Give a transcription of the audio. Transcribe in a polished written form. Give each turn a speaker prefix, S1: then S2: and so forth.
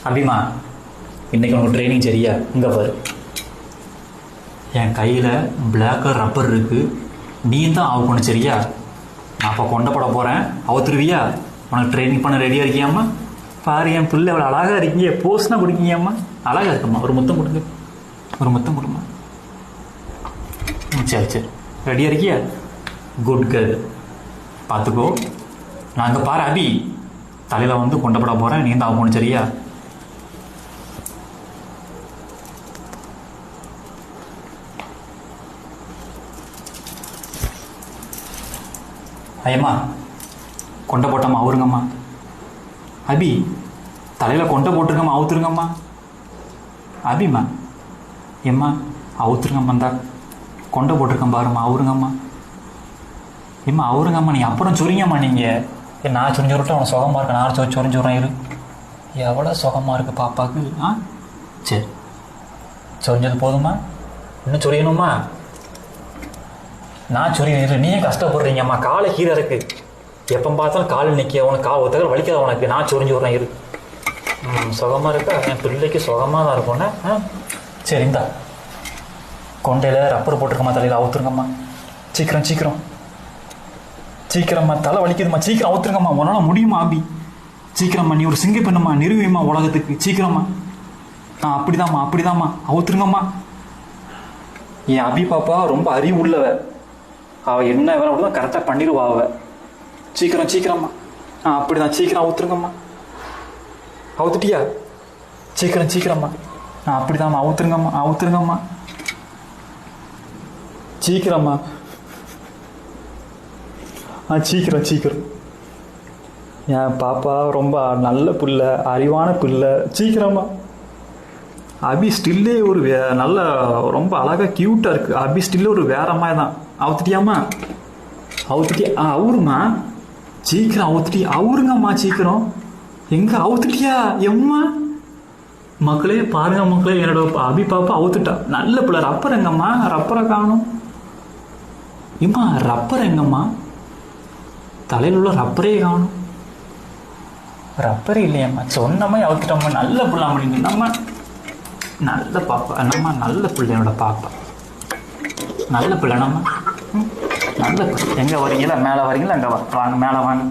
S1: அபிமா, இன்னைக்கு உனக்கு ட்ரைனிங் சரியா? இங்கே பாரு, என் கையில் பிளாக் கலர் ரப்பர் இருக்குது. நீ தான் அவுக்கணும் சரியா? நான் அப்போ கொண்டப்பட போகிறேன், அவுத்துருவியா? உனக்கு ட்ரைனிங் பண்ண ரெடியாக இருக்கியாம்மா? பாரு, என் பிள்ளை எவ்வளோ அழகாக இருக்கீங்க. போஸ்னா கொடுக்கீங்கம்மா, அழகாக இருக்கும்மா. ஒரு முத்தம் கொடுங்க, ஒரு முத்தம் கொடுமா. சரி சரி, ரெடியாக இருக்கியா? Good girl. பார்த்துக்கோ. நாங்கள் பாரு அபி, தலையில் வந்து கொண்டப்பட போகிறேன், நீ தான் அவுக்கணும் சரியா? ஐயம்மா, கொண்டை போட்டம்மா, அவருங்கம்மா. அபி, தலையில் கொண்டை போட்டிருக்கம்மா, அவுத்துருங்கம்மா. அபிம்மா, எம்மா அவுத்துருங்கம்மா. இந்தா கொண்டை போட்டிருக்கேன் பாரும்மா, அவருங்கம்மா. எம்மா அவருங்கம்மா. நீ அப்புறம் சொரிங்கம்மா. நீங்கள் நான் சொரிஞ்சு விட்டு அவனை சுகமாக இருக்கேன். நான் சொரிஞ்சு விட்றேன். இரு, எவ்வளோ சுகமாக இருக்குது பாப்பாவுக்கு. சரி, சொரிஞ்சது போதுமா? இன்னும் சொரியணுமா? நான் சொரிய. நீயே கஷ்டப்படுறீங்கம்மா, காலை கீரை இருக்கு. எப்போ பார்த்தாலும் கால் நிற்க உனக்கு, ஒருத்தர வலிக்காத உனக்கு. நான் சொரிஞ்சு விட்றேன். இரு, சுகமாக இருக்கா? என் பிள்ளைக்கு சுகமாக தான் இருக்கும்ண்ணே. சரி, இந்தா கொண்டையில் ரப்பர் போட்டிருக்கம்மா, தலையில் அவுத்துருங்கம்மா. சீக்கிரம் சீக்கிரம் சீக்கிரம்மா, தலை வலிக்குதும்மா. சீக்கிரம் அவுத்துருங்கம்மா, உன்னால் முடியுமா அபி? சீக்கிரம்மா, நீ ஒரு சிங்க பெண்ணுமா, நிறுவியம்மா உலகத்துக்கு. சீக்கிரம்மா. அப்படிதாம்மா, அவுத்துருங்கம்மா. என் அபி பாப்பா ரொம்ப அறிவு உள்ளவ. அவள் என்ன வேலை தான் கரெக்டாக பண்ணிடுவா அவ. சீக்கிரம்மா. அப்படிதான், சீக்கிரம் அவுத்துருங்கம்மா. அவுத்துட்டியா? சீக்கிரம்மா. அப்படிதாம்மா, அவுத்துருங்கம்மா. சீக்கிரம்மா. சீக்கிரம். என் பாப்பா ரொம்ப நல்ல பிள்ளை, அறிவான பிள்ளை. சீக்கிரம்மா. அபி ஸ்டில்லே ஒரு நல்ல ரொம்ப அழகாக க்யூட்டாக இருக்குது. அபி ஸ்டில்லே ஒரு வேற மாதிரி தான். அவுத்துட்டியாம்மா? அவருமா. சீக்கிரம் அவருங்கம்மா. சீக்கிரம். எங்கே அவுத்துட்டியா? எம்மா மக்களே, பாருங்க மக்களே, என்னோட அபி பாப்பா அவுத்துட்டா. நல்ல பிள்ளை. ரப்பர் எங்கம்மா? ரப்பரை காணும். எம்மா ரப்பர் எங்கம்மா? தலையில் உள்ள ரப்பரே காணும். ரப்பரே இல்லையம்மா. சொன்னம்மா அவுத்துட்டோம்மா. நல்ல பிள்ளை முடியுங்க நம்ம. நல்ல பாப்பா நம்ம, நல்ல பிள்ளையோட பாப்பா, நல்ல பிள்ளை நம்ம. நல்ல பிள்ளை. எங்கே வரீங்களா? மேலே வரீங்களா? அங்கே வாங்க, மேலே வாங்க.